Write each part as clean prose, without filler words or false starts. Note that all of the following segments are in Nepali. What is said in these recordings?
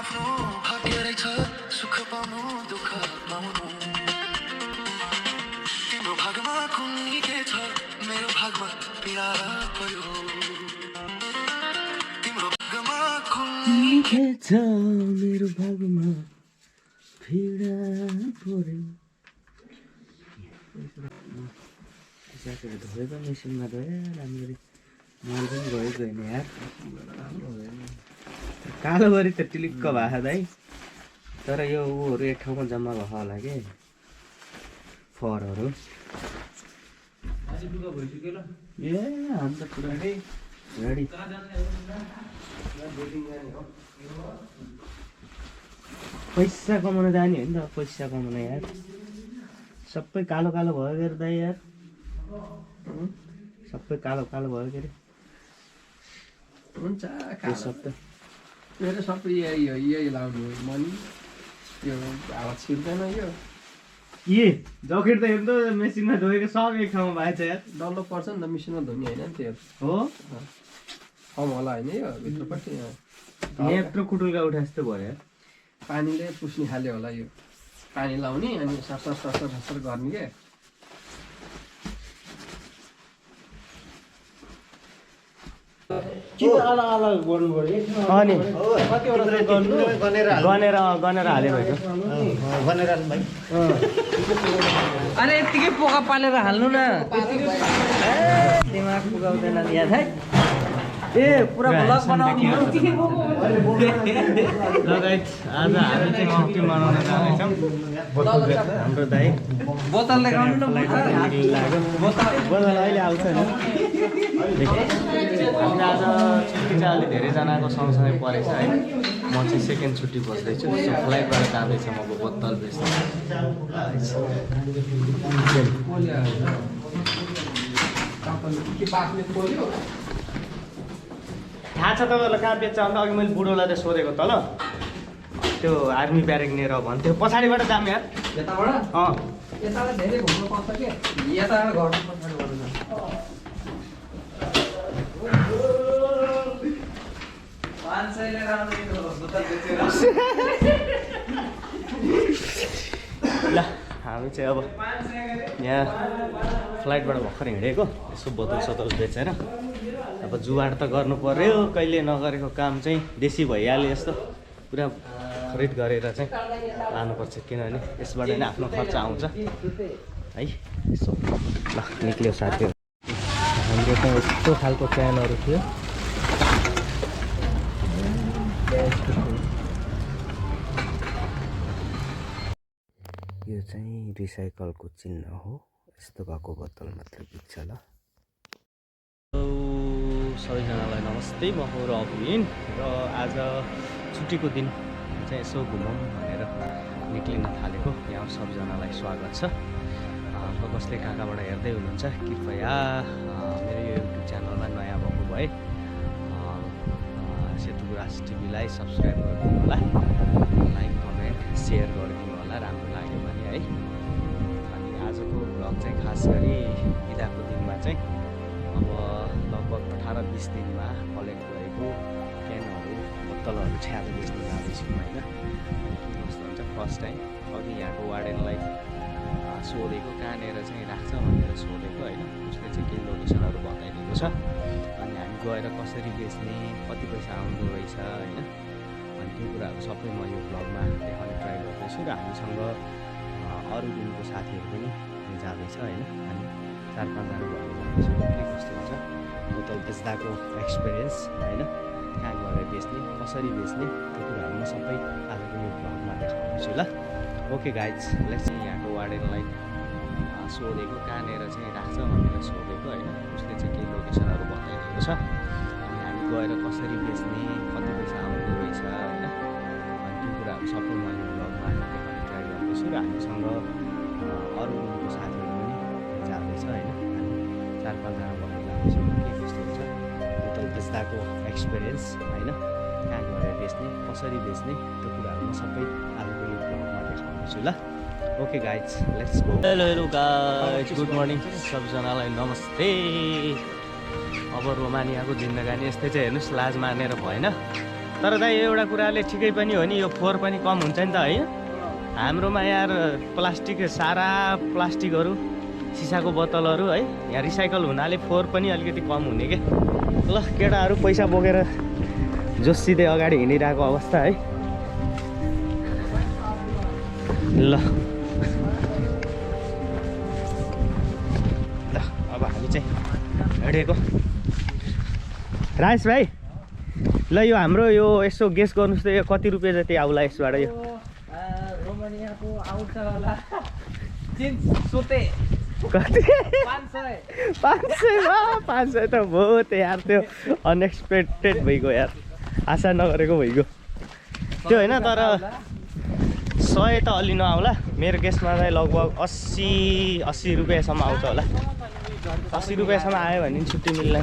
आफ्नो भाग्य रहेछ सुख पाउनु दुःख पाउनु तिम्रो भागमा कुन के छ मेरो भागमा पीडा पर्यो तिम्रो भागमा कुन के छ मेरो भागमा पीडा पर्यो साथीहरू धोएको मेसिनमा धोयो राम्ररी मल पनि गयो गएन यार कालो गरी त टिलिक्क भएको दाइ तर यो ऊहरू एक ठाउँमा जम्मा भएको होला कि फरहरू ए हामी त पुरा रेडी पैसा कमाउन जाने हो नि त पैसा कमाउन यार सबै कालो कालो भयो के अरे दाइ यार सबै कालो कालो भयो के अरे हुन्छ सब त मेरो सबै यही लाउनु मनी यो हावा छिर्दैन यो जकेट त हेर्नु त मेसिनमा धोएको सब एक ठाउँमा भएछ यार डल्लो पर्छ नि त मेसिनमा धुने होइन नि त्यो हो कम होला होइन यो भित्रपट्टि यत्रो कुटुल्का उठा जस्तो भयो यार पानीले पुस्ने खाले होला यो पानी लाउने अनि सरसर सरसर सरसर गर्ने के अनि गनेर हाल्यो भएको अरे यतिकै पोका पालेर हाल्नु न दिमाग पुगाउँदैन याद है ए पुरा भ्लग बनाउनु लगायत आज हामी चाहिँ छुट्टी मनाउन जाँदैछौँ हाम्रो दाइ बोतल देखाउनु न बोतल अहिले आउँछ नि हामीले आज छुट्टी चाहिँ अलि धेरैजनाको सँगसँगै परेछ है म चाहिँ सेकेन्ड छुट्टी बस्दैछु सो फ्लाइटबाट जाँदैछ म बोतल बेच्नु थाहा छ तपाईँहरूलाई कहाँ बेच्छ अन्त अघि मैले बुढोलाई त सोधेको त ल त्यो आर्मी ब्यारेक लिएर भन्थ्यो पछाडिबाट जाम यार यताबाट यताबाट धेरै घुम्नु पर्छ के यताबाट घर पछाडि गर्नु ल हामी चाहिँ अब यहाँ फ्लाइटबाट भर्खर हिँडेको यसो बोतल सोतल बेचेर अब जुगाड त गर्नु पर्यो कहिले नगरेको काम चाहिँ देशी भइहाल्यो यस्तो पुरा खरिद गरेर चाहिँ लानुपर्छ किनभने यसबाट नै आफ्नो खर्च आउँछ है यसो ल निक्ल्यो साथीहरू हाम्रो त यस्तो खालको क्यानहरू थियो यो चाहिँ रिसाइकलको चिन्ह हो यस्तो भएको बोतल मात्र बिच्छ ल सबैजनालाई नमस्ते म हो रविन र आज छुट्टीको दिन चाहिँ यसो घुमौँ भनेर निक्लिन थालेको यहाँ सबजनालाई स्वागत छ कसले कहाँ कहाँबाट हेर्दै हुनुहुन्छ कृपया मेरो यो युट्युब च्यानलमा नयाँ भएको भए सेतु गुराँस टिभीलाई सब्सक्राइब गरिदिनु होला लाइक कमेन्ट सेयर गरिदिनु होला राम्रो लाग्यो भने है अनि आजको भ्लग चाहिँ खास गरी बिदाको दिनमा चाहिँ अब लगभग 18-20 दिनमा कलेक्ट गरेको क्यानहरू बोतलहरू चाहिँ आज बेच्न जाँदैछु होइन कस्तो हुन्छ फर्स्ट टाइम अघि यहाँको वार्डेनलाई सोधेको कहाँनिर चाहिँ राख्छ भनेर सोधेको होइन उसले चाहिँ केही लोकेसनहरू बताइदिएको छ अनि हामी गएर कसरी बेच्ने कति पैसा आउँदो रहेछ होइन अनि त्यो कुराहरू सबै म यो भ्लगमा देखाउने ट्राई गर्दैछु र हामीसँग अरू दिनको साथीहरू पनि जाँदैछ होइन हामी 4-5 जना भएर जाँदैछौँ के कस्तो हुन्छ बोतल बेच्दाको एक्सपिरियन्स होइन कहाँ गएर बेच्ने कसरी बेच्ने त्यो कुराहरू म सबै आजको यो भ्लगमा देखाउँदैछु ल ओके गाइज लेट्स यहाँको वार्डेनलाई सोधेको कहाँनिर चाहिँ राख्छ भनेर सोधेको होइन उसले चाहिँ केही लोकेसनहरू बताइदिएको छ अनि हामी गएर कसरी बेच्ने कति पैसा आउँदो रहेछ होइन अनि त्यो कुराहरू सबै म यो भ्लगमा देखाउने ट्राई गर्दैछु र हामीसँग अरू साथीहरू पनि जाँदैछ होइन हामी 4-5 जना भएर जाँदैछौँ के कस्तो हुन्छ बोतल बेच्दाको एक्सपिरियन्स होइन कहाँ गएर बेच्ने कसरी बेच्ने त्यो कुराहरू म सबै आजको यो भ्लगमा देखाउँदैछु ल okay guys let's go hello guys good morning सबजनालाई नमस्ते अब रोमानियाको जिन्दगानी यस्तै चाहिँ हेर्नुहोस् लाज मानेर भएन तर दाइ एउटा कुराले ठिकै पनि हो नि, यो फोहोर पनि कम हुन्छ नि त है। हाम्रोमा यार प्लास्टिक सारा प्लास्टिकहरू सिसाको बोतलहरू है यहाँ रिसाइकल हुनाले फोहोर पनि अलिकति कम हुने के। ल केटाहरू पैसा बोकेर जोसिँदै अगाडि हिँडिरहेको अवस्था है। ल अब हामी चाहिँ हिँडेको। राजेश भाइ ल यो हाम्रो यो यसो गेस गर्नुहोस् त यो कति रुपियाँ जति आउला यसबाट? यो रोमानियाको आउँछ होला 300 कति? 500 500 त बहुत यार, त्यो अनएक्सपेक्टेड भइगयो यार, आशा नगरेको भइगयो त्यो होइन। तर 100 त अलि नआउला, मेरो गेसमा चाहिँ लगभग 80 रुपियाँसम्म आउँछ होला। 80 रुपियाँसम्म आयो भने छुट्टी मिल्ने।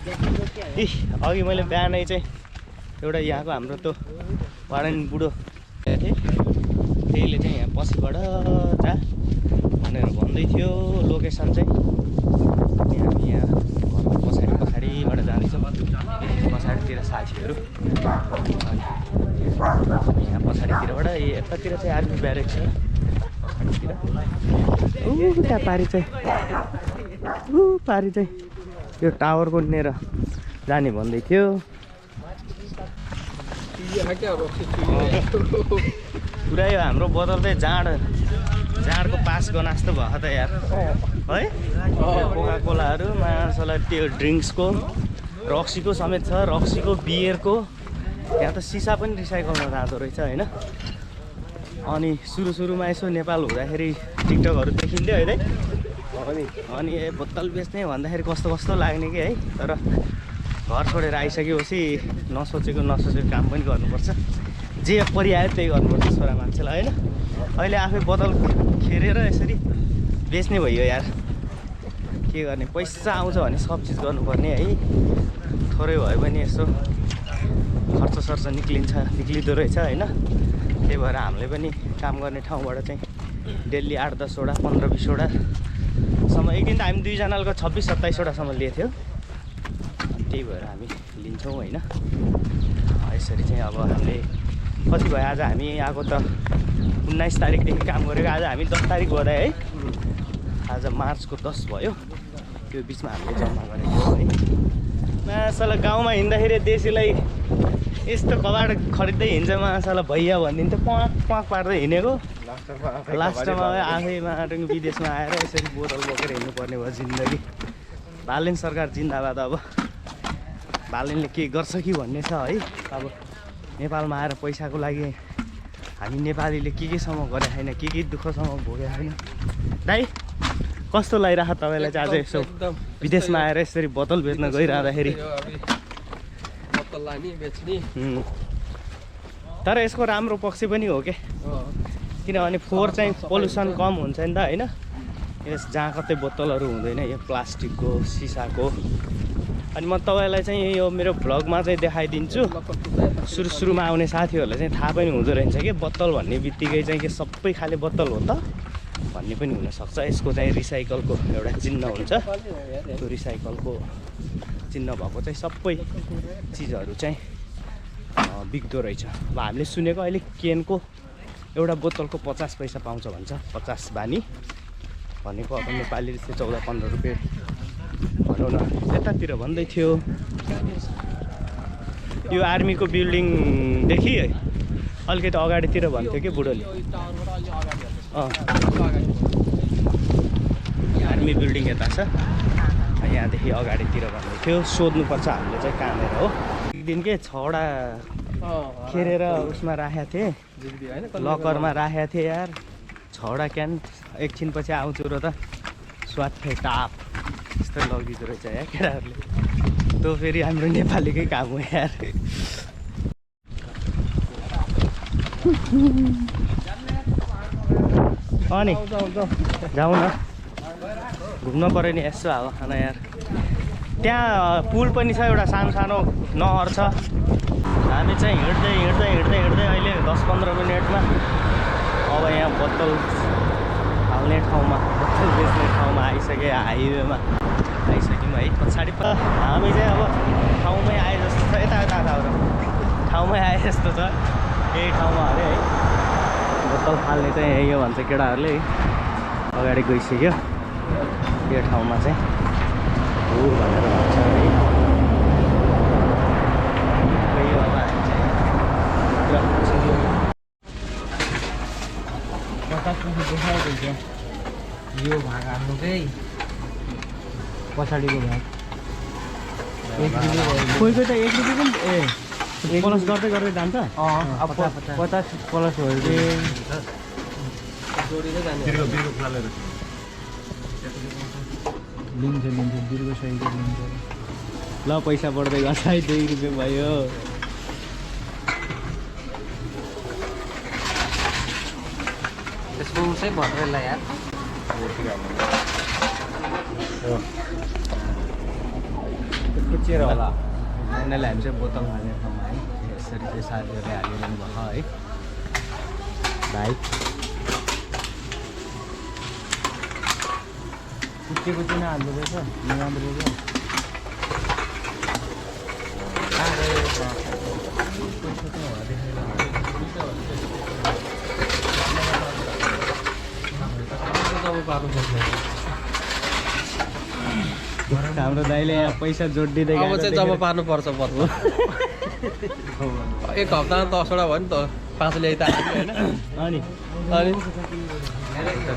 अघि मैले बिहानै चाहिँ एउटा यहाँको हाम्रो त्यो वार्डन बुढो थिएँ, त्यहीले चाहिँ यहाँ पछिबाट जा भनेर भन्दै थियो लोकेसन चाहिँ। अनि हामी यहाँ घरको पछाडिबाट जाँदैछौँ, पछाडितिर साथीहरू। अनि यहाँ पछाडितिरबाट यतातिर चाहिँ आर्मी ब्यारेक छ, पछाडितिर त्यहाँ पारी चाहिँ यो टावर कोनिएर जाने भन्दै थियो। पुरा यो हाम्रो बोतल चाहिँ जाँडको पास गर्न जस्तो भयो त यार है। कोका कोलाहरू मासला त्यो ड्रिङ्क्सको रक्सीको समेत छ, रक्सीको बियरको। यहाँ त सिसा पनि रिसाइकलमा जाँदो रहेछ होइन। अनि सुरुमा यसो नेपाल हुँदाखेरि टिकटकहरू देखिन्थ्यो है। अनि बोतल बेच्ने भन्दाखेरि कस्तो लाग्ने कि है। तर घर छोडेर आइसकेपछि नसोचेको काम पनि गर्नुपर्छ, जे परिआयो त्यही गर्नुपर्छ छोरा मान्छेलाई होइन। अहिले आफै बोतल खेरेर यसरी बेच्ने भयो यार, के गर्ने, पैसा आउँछ भने सब चिज गर्नुपर्ने है। थोरै भए पनि यसो खर्च निक्लिँदो रहेछ होइन। त्यही भएर हामीले पनि काम गर्ने ठाउँबाट चाहिँ डेली 8-10 वटा 15-20 वटासम्म, एक दिन त हामी दुईजनाको 26-27 वटासम्म लिएको थियो। त्यही भएर हामी लिन्छौँ होइन। यसरी चाहिँ अब हामीले कति भयो आज हामी आएको त 19 तारिकदेखि काम गरेको, आज हामी 10 तारिक बधाई है। आज मार्चको 10 भयो। त्यो बिचमा हामीले जम्मा गरेको है। मासला गाउँमा हिँड्दाखेरि देशीलाई यस्तो कबाड खरिद्दै हिँड्छ, मासला भैया भनिदिन्थ्यो, पाक पार्दै हिँडेको। लास्टमा आफैमा विदेशमा आएर यसरी बोतल बोकेर हिँड्नुपर्ने भयो जिन्दगी। बालेन सरकार जिन्दाबाद। अब बालेनले के गर्छ कि भन्ने छ है। अब नेपालमा आएर पैसाको लागि हामी नेपालीले केसम्म गरे छैन, के दुःखसम्म भोगेको छैन। दाइ कस्तो लागिरहेको तपाईँलाई चाहिँ आज यसो विदेशमा आएर यसरी बोतल बेच्न गइरहँदाखेरि? तर यसको राम्रो पक्ष पनि हो के, किनभने फोहोर चाहिँ पोल्युसन कम हुन्छ नि त होइन। यस जहाँ कतै बोतलहरू हुँदैन, यो प्लास्टिकको सिसाको। अनि म तपाईँलाई चाहिँ यो मेरो भ्लगमा चाहिँ देखाइदिन्छु। सुरुमा आउने साथीहरूलाई चाहिँ थाहा पनि हुँदो रहेछ कि बोतल भन्ने बित्तिकै चाहिँ के सबै खाले बोतल हो त भन्ने पनि हुनसक्छ। यसको चाहिँ रिसाइकलको एउटा चिन्ह हुन्छ, त्यो रिसाइकलको चिन्ह भएको चाहिँ सबै चिजहरू चाहिँ बिग्दो रहेछ। अब हामीले सुनेको अहिले केनको एउटा बोतलको 50 पैसा पाउँछ भन्छ, 50 बानी भनेको। अब नेपालीले चाहिँ 14-15 रुपियाँ भनौँ न, यतातिर भन्दै थियो। यो आर्मीको बिल्डिङदेखि अलिकति अगाडितिर भन्थ्यो कि बुढोले। आर्मी बिल्डिङ यता छ, यहाँदेखि अगाडितिर भन्दै थियो। सोध्नुपर्छ हामीले चाहिँ कहाँनिर हो। एक दिन के 6 वटा खेरेर उसमा राखेको थिएँ, लकरमा राखेको थिएँ यार। 6 वटा क्यान एकछिनपछि आउँछु र त स्वाट्ठै टाप यस्तो लगिदो रहेछ या केटाहरूले। त्यो फेरि हाम्रो नेपालीकै काम हो यार। अनि जाउँ न, घुम्न पऱ्यो नि यसो हावा खाना यार। त्यहाँ पुल पनि छ, एउटा सानो नहर छ। हामी चाहिँ हिँड्दै अहिले 10-15 मिनटमा अब यहाँ बोतल हाल्ने ठाउँमा, बोतल बेच्ने ठाउँमा आइसक्यो, हाइवेमा आइसक्यौँ है पछाडि हामी चाहिँ अब ठाउँमै आए जस्तो छ यता ठाउँमै आए जस्तो छ यही ठाउँमा अरे है बोतल फाल्ने चाहिँ यही हो भन्छ केटाहरूले अगाडि गइसक्यो यो ठाउँमा चाहिँ हो भनेर भन्छ है यो अब हामी चाहिँ यो भाग हाल्नुकै पछाडिको भाग कोही कोही त 1 रुपियाँ पनि प्लस गर्दै गर्दै जान्छ अब 50 प्लस हो जोडिँदै जाने लिन्छ दीर्घ सहित लिन्छ ल पैसा बढ्दै गर्छ है 2 रुपियाँ भयो त्यसको उसै भर्दैला यार कुचेर होला यिनीहरूले हामी चाहिँ बोतल हाल्ने ठाउँमा है यसरी चाहिँ साथीहरूले हालिरहनु भएको है भाइ कुच्चेको चाहिँ नहाल्दो रहेछ नराम्रो रहेछ हाम्रो दाइले यहाँ पैसा जोडिदिँदै अब चाहिँ जम्मा पार्नुपर्छ बत्तु 1 हप्तामा 10वटा भयो नि त 5 ल्याइ त होइन अनि अनि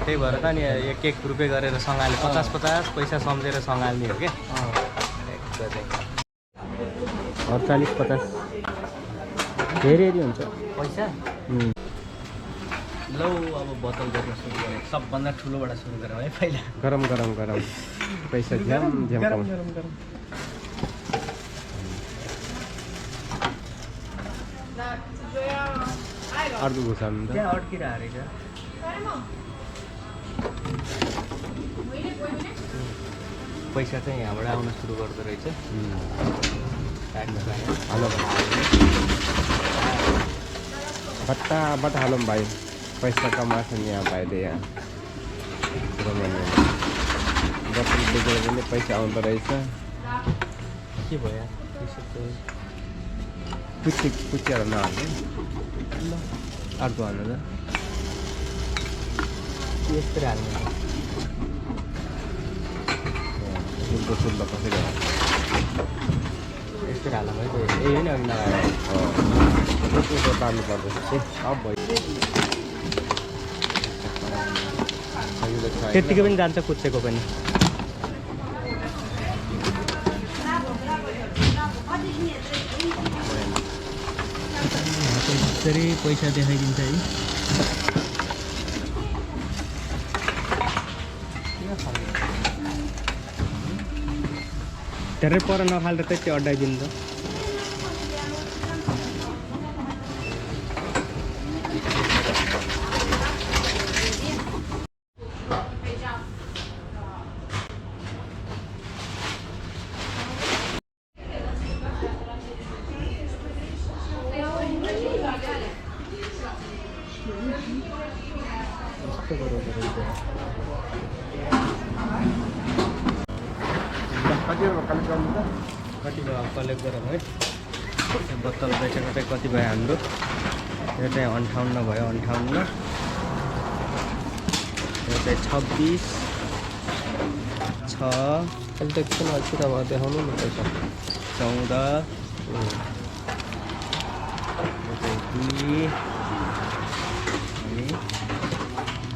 त्यही भएर त नि 1 रुपियाँ गरेर सँगाल्ने 50 पैसा सम्झेर सँगाल्ने हो क्या 48-50 धेरै हुन्छ पैसा लौ अब बोतल बेच्न सुरु गरेँ सबभन्दा ठुलोबाट सुरु गरौँ है पहिला गरम पैसा झ्याम कम अर्को घुसाउनु त त्यहाँ अड्किरहेको रहेछ पैसा चाहिँ यहाँबाट आउन सुरु गर्दो रहेछ हेलो फटाफट हालौँ भाइ पैसा कमाएको नि यहाँ भाइले यहाँ बत्ती बेचेर पनि पैसा आउँदो रहेछ के भयो पुचेर नहाल्ने अर्को हाल्नु त यस्तै हाल्नु शुद्ध कसरी हाल्नु यस्तै हाल्नु भयो यही होइन अघि लगाएर तान्नु पर्दैछ अब भयो त्यत्तिकै पनि जान्छ कुच्चेको पनि यसरी पैसा देखाइदिन्छ है धेरै पर नफाल्दा त्यति अड्डाइदिन्छ कति भयो कलेक्ट गरौँ है बोतल बेचेको चाहिँ कति भयो हाम्रो यो चाहिँ 58 भयो 58 यो चाहिँ 26 6 अहिले त एकछिन अल्छी भयो देखाउनु न पैसा 14 यो चाहिँ 2 अनि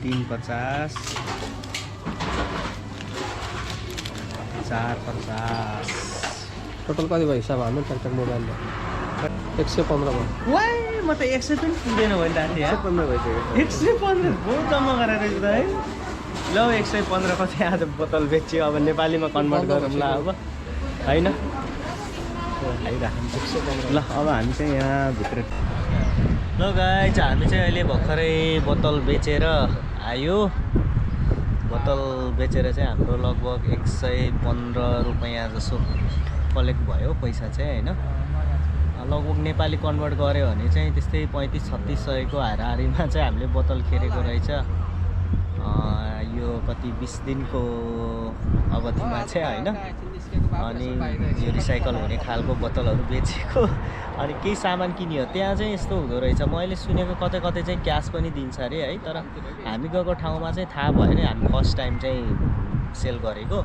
350 450 टोटल कति भयो हिसाब हाल्नु ट्याक्ट्याक मोबाइलमा 115 भयो वाइ म त 100 पनि पुग्दैन भनिरहेको थिएँ 115 भइसक्यो 115 बहुत जम्मा गरेर रहेछ त है ल 115 कति आज बोतल बेच्यो अब नेपालीमा कन्भर्ट गरौँला अब होइन ल अब हामी चाहिँ यहाँभित्र ल गाइज हामी चाहिँ अहिले भर्खरै बोतल बेचेर आयो बोतल बेचेर चाहिँ हाम्रो लगभग 115 रुपियाँ जसो कलेक्ट भयो पैसा चाहिँ होइन लगभग नेपाली कन्भर्ट गऱ्यो भने चाहिँ त्यस्तै 35-36 सयको हाराहारीमा चाहिँ हामीले बोतल खेरेको रहेछ यो कति 20 दिनको अवधिमा चाहिँ होइन अनि यो रिसाइकल हुने खालको बोतलहरू बेचेको अनि केही सामान किनियो। त्यहाँ चाहिँ यस्तो हुँदो रहेछ, मैले सुनेको कतै कतै चाहिँ क्यास पनि दिन्छ अरे है, तर हामी गएको ठाउँमा चाहिँ थाहा भएन, हामी फर्स्ट टाइम चाहिँ सेल गरेको,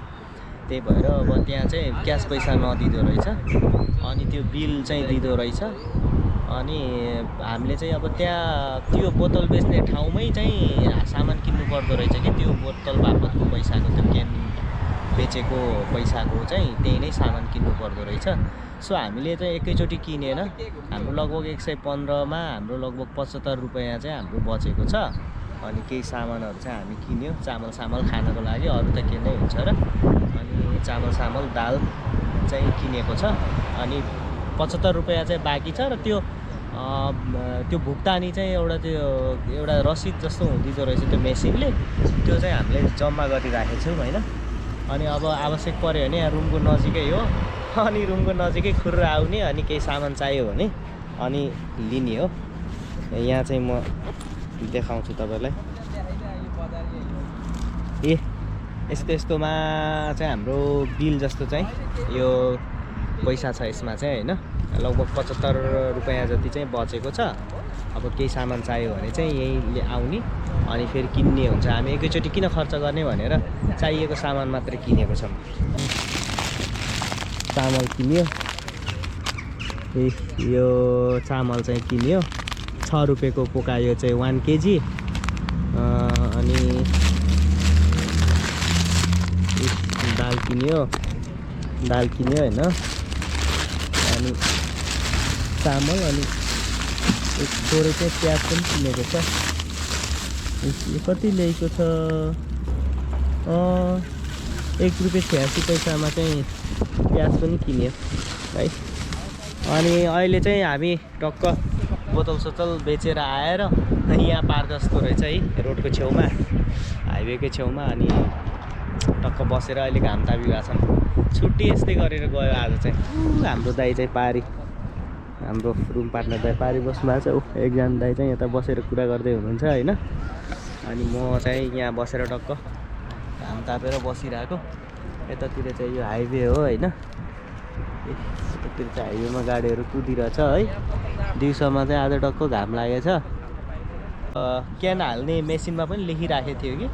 त्यही भएर अब त्यहाँ चाहिँ क्यास पैसा नदिँदो रहेछ अनि त्यो बिल चाहिँ दिँदो रहेछ। अनि हामीले चाहिँ अब त्यहाँ त्यो बोतल बेच्ने ठाउँमै चाहिँ सामान किन्नु पर्दो रहेछ कि त्यो बोतल बापतको पैसाको, त्यो क्यान बेचेको पैसाको चाहिँ त्यही नै सामान किन्नु पर्दो रहेछ। सो हामीले चाहिँ एकैचोटि किनेन, हाम्रो लगभग 115मा हाम्रो लगभग 75 रुपियाँ चाहिँ हाम्रो बचेको छ। अनि केही सामानहरू चाहिँ हामी किन्यो, चामल खानको लागि, अरू त के नै हुन्छ र। अनि चामल दाल चाहिँ किनेको छ अनि 75 रुपियाँ चाहिँ बाँकी छ। र त्यो भुक्तानी चाहिँ एउटा रसिद जस्तो हुँदिदो रहेछ त्यो मेसिनले, त्यो चाहिँ हामीले जम्मा गरिराखेको छौँ होइन। अनि अब आवश्यक पऱ्यो भने यहाँ रुमको नजिकै हो, अनि रुमको नजिकै खुर्र आउने, अनि केही सामान चाहियो भने अनि लिने हो। यहाँ चाहिँ म देखाउँछु तपाईँलाई। यस्तोमा चाहिँ हाम्रो बिल जस्तो चाहिँ यो पैसा छ यसमा चाहिँ होइन, लगभग 75 रुपियाँ जति चाहिँ बचेको छ। अब केही सामान चाहियो भने चाहिँ यही आउने अनि फेरि किन्ने हुन्छ। हामी एकैचोटि किन खर्च गर्ने भनेर चाहिएको सामान मात्रै किनेको छौँ। चामल किन्यो, यो चामल चाहिँ किन्यो 6 रुपियाँको पोकायो चाहिँ 1 केजी। अनि दाल किन्यो होइन, अनि चामल, अनि एक थोरै चाहिँ प्याज पनि किनेको छ। यो कति ल्याएको छ, 1 रुपियाँ 86 पैसामा चाहिँ प्याज पनि किन्यो है। अनि अहिले चाहिँ हामी टक्क बोतल बेचेर आएर यहाँ पार्क जस्तो रहेछ है, रोडको छेउमा, हाइवेकै छेउमा। अनि टक्क बसेर अहिले घाम तापिरहेको छन्। छुट्टी यस्तै गरेर गयो आज चाहिँ। हाम्रो दाइ चाहिँ पारी, हाम्रो रुम पार्टनर दाइ पारी बस्नु भएको छ। एकजना दाइ चाहिँ यता बसेर कुरा गर्दै हुनुहुन्छ होइन। अनि म चाहिँ यहाँ बसेर टक्क घाम तापेर बसिरहेको। यतातिर चाहिँ यो हाइवे हो होइन, यतातिर चाहिँ हाइवेमा गाडीहरू कुदिरहेछ है। दिउँसोमा चाहिँ आज टक्क घाम लागेछ। क्यान हाल्ने मेसिनमा पनि लेखिराखेको थियो कि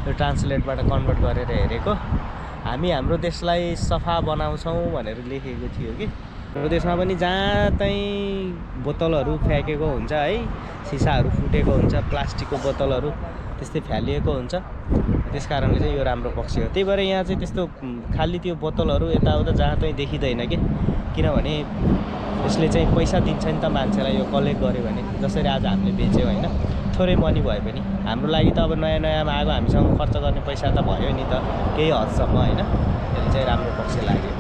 यो ट्रान्सलेटबाट कन्भर्ट गरेर हेरेको, हामी हाम्रो देशलाई सफा बनाउँछौँ भनेर लेखेको थियो कि। हाम्रो देशमा पनि जहाँ चाहिँ बोतलहरू फ्याँकेको हुन्छ है, सिसाहरू फुटेको हुन्छ, प्लास्टिकको बोतलहरू त्यस्तै फ्यालिएको हुन्छ, त्यस कारणले चाहिँ यो राम्रो पक्ष हो। त्यही भएर यहाँ चाहिँ त्यस्तो खालि त्यो बोतलहरू यताउता जहाँ चाहिँ देखिँदैन कि, किनभने यसले चाहिँ पैसा दिन्छ नि त मान्छेलाई यो कलेक्ट गर्यो भने। जसरी आज हामीले बेच्यौँ होइन, थोरै मनी भए पनि हाम्रो लागि त अब नयाँमा आएको हामीसँग खर्च गर्ने पैसा त भयो नि त केही हदसम्म होइन। त्यसले चाहिँ राम्रो पक्ष लाग्यो।